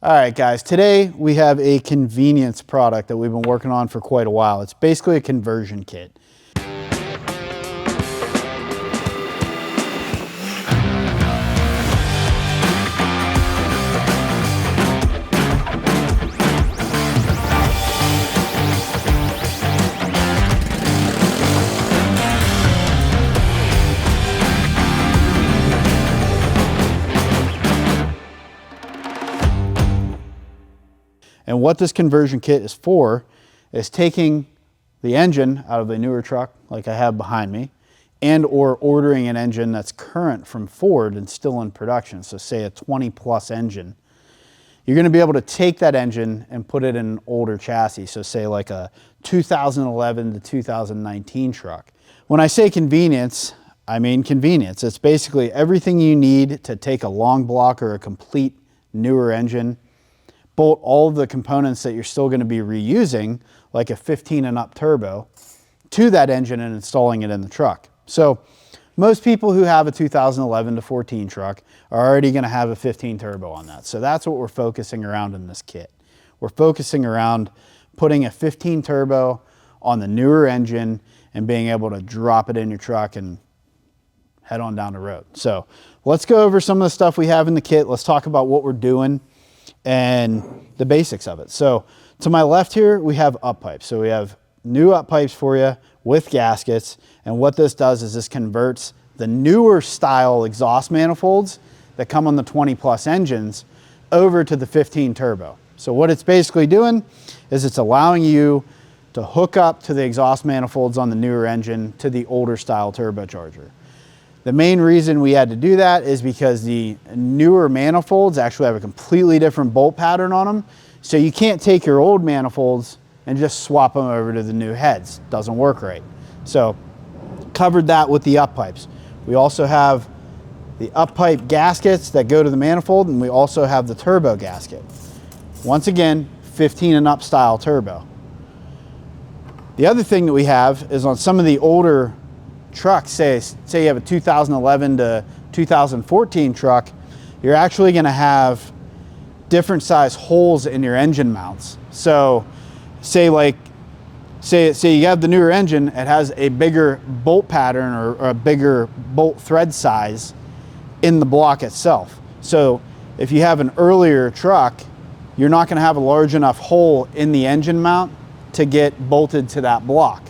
All right, guys, today we have a convenience product that we've been working on for quite a while. It's basically a conversion kit. And what this conversion kit is for is taking the engine out of a newer truck like I have behind me, and or ordering an engine that's current from Ford and still in production. So say a 20+ engine. You're going to be able to take that engine and put it in an older chassis. So say like a 2011 to 2019 truck. When I say convenience, I mean convenience. It's basically everything you need to take a long block or a complete newer engine, bolt all of the components that you're still going to be reusing, like a 15 and up turbo, to that engine and installing it in the truck. So most people who have a 2011 to 14 truck are already going to have a 15 turbo on that. So that's what we're focusing around in this kit. We're focusing around putting a 15 turbo on the newer engine and being able to drop it in your truck and head on down the road. So let's go over some of the stuff we have in the kit. Let's talk about what we're doing and the basics of it. So to my left here, we have up pipes. So we have new up pipes for you with gaskets. And what this does is this converts the newer style exhaust manifolds that come on the 20+ engines over to the 15 turbo. So what it's basically doing is it's allowing you to hook up to the exhaust manifolds on the newer engine to the older style turbocharger. The main reason we had to do that is because the newer manifolds actually have a completely different bolt pattern on them. So you can't take your old manifolds and just swap them over to the new heads. Doesn't work right. So covered that with the up pipes. We also have the up pipe gaskets that go to the manifold, and we also have the turbo gasket. Once again, 15 and up style turbo. The other thing that we have is on some of the older trucks, say you have a 2011 to 2014 truck, you're actually going to have different size holes in your engine mounts. So say you have the newer engine, it has a bigger bolt pattern or a bigger bolt thread size in the block itself. So if you have an earlier truck, you're not going to have a large enough hole in the engine mount to get bolted to that block.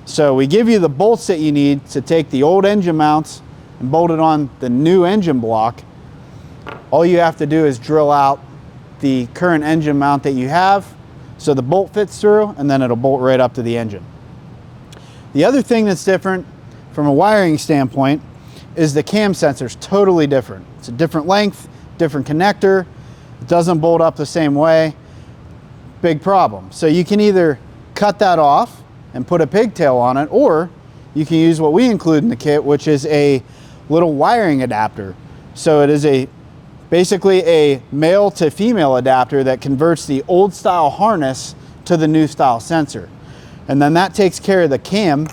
So we give you the bolts that you need to take the old engine mounts and bolt it on the new engine block. All you have to do is drill out the current engine mount that you have so the bolt fits through, and then it'll bolt right up to the engine. The other thing that's different from a wiring standpoint is the cam sensor is totally different. It's a different length, different connector. It doesn't bolt up the same way. Big problem. So you can either cut that off and put a pigtail on it, or you can use what we include in the kit, which is a little wiring adapter. So it is basically a male to female adapter that converts the old style harness to the new style sensor. And then that takes care of the cam,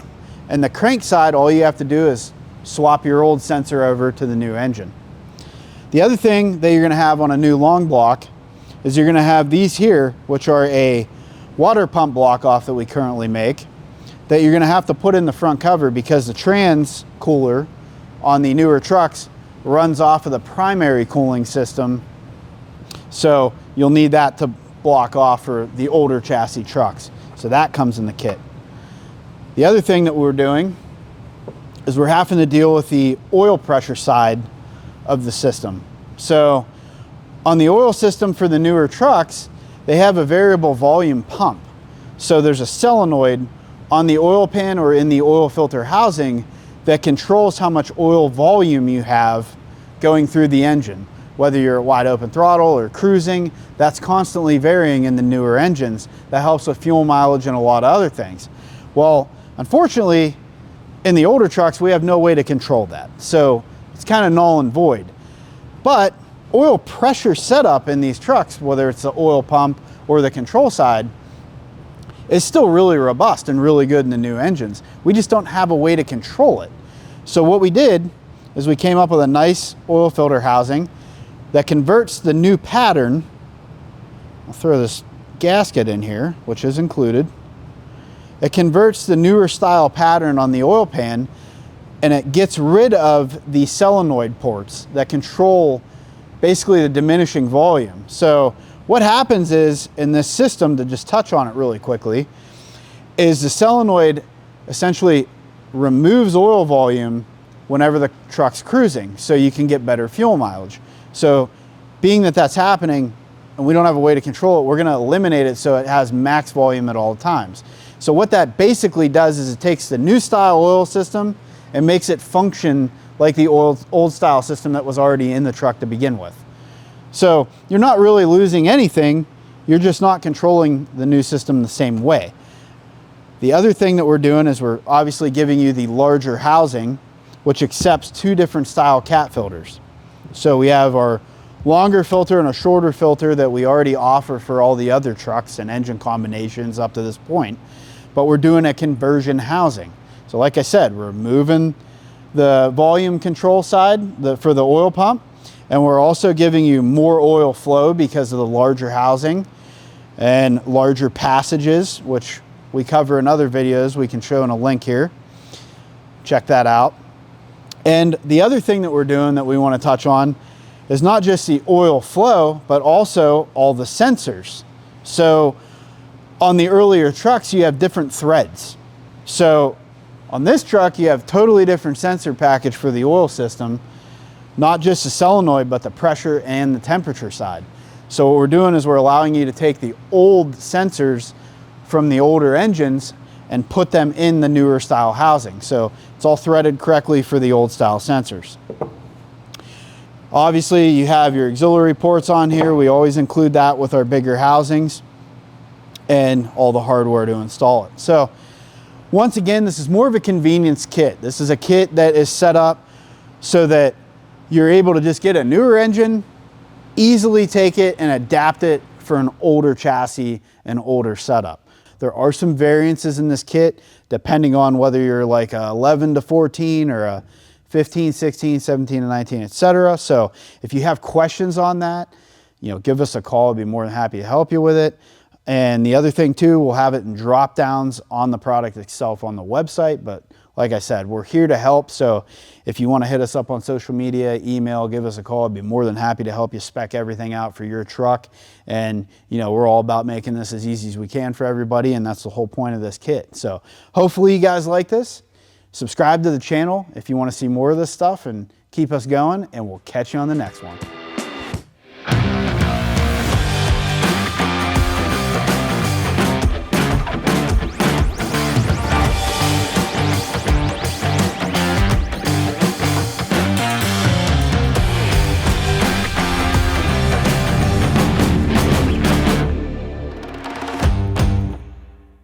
and the crank side, all you have to do is swap your old sensor over to the new engine. The other thing that you're going to have on a new long block is you're going to have these here, which are a water pump block off that we currently make, that you're going to have to put in the front cover because the trans cooler on the newer trucks runs off of the primary cooling system. So you'll need that to block off for the older chassis trucks. So that comes in the kit. The other thing that we're doing is we're having to deal with the oil pressure side of the system. So on the oil system for the newer trucks, they have a variable volume pump. So there's a solenoid on the oil pan or in the oil filter housing that controls how much oil volume you have going through the engine. Whether you're at wide open throttle or cruising, that's constantly varying in the newer engines. That helps with fuel mileage and a lot of other things. Well, unfortunately, in the older trucks, we have no way to control that. So it's kind of null and void. But oil pressure setup in these trucks, whether it's the oil pump or the control side, is still really robust and really good in the new engines. We just don't have a way to control it. So what we did is we came up with a nice oil filter housing that converts the new pattern I'll throw this gasket in here, which is included. It converts the newer style pattern on the oil pan, and it gets rid of the solenoid ports that control basically the diminishing volume. So what happens is, in this system, to just touch on it really quickly, is the solenoid essentially removes oil volume whenever the truck's cruising, so you can get better fuel mileage. So being that that's happening and we don't have a way to control it, we're going to eliminate it so it has max volume at all times. So what that basically does is it takes the new style oil system and makes it function like the old style system that was already in the truck to begin with. So you're not really losing anything, you're just not controlling the new system the same way. The other thing that we're doing is we're obviously giving you the larger housing, which accepts two different style cat filters. So we have our longer filter and a shorter filter that we already offer for all the other trucks and engine combinations up to this point, but we're doing a conversion housing. So like I said, we're moving the volume control side for the oil pump, and we're also giving you more oil flow because of the larger housing and larger passages, which we cover in other videos we can show in a link here. Check that out. And the other thing that we're doing that we want to touch on is not just the oil flow, but also all the sensors. So on the earlier trucks, you have different threads. So on this truck, you have totally different sensor package for the oil system, not just the solenoid, but the pressure and the temperature side. So what we're doing is we're allowing you to take the old sensors from the older engines and put them in the newer style housing. So it's all threaded correctly for the old style sensors. Obviously, you have your auxiliary ports on here. We always include that with our bigger housings and all the hardware to install it. So once again, this is more of a convenience kit. This is a kit that is set up so that you're able to just get a newer engine, easily take it and adapt it for an older chassis and older setup. There are some variances in this kit depending on whether you're like a 11 to 14 or a 15, 16, 17 to 19, etc. So if you have questions on that, give us a call. I'd be more than happy to help you with it. And the other thing too, we'll have it in drop downs on the product itself on the website. But like I said, we're here to help. So if you want to hit us up on social media, email, give us a call. I'd be more than happy to help you spec everything out for your truck. And we're all about making this as easy as we can for everybody. And that's the whole point of this kit. So hopefully you guys like this. Subscribe to the channel if you want to see more of this stuff and keep us going. And we'll catch you on the next one.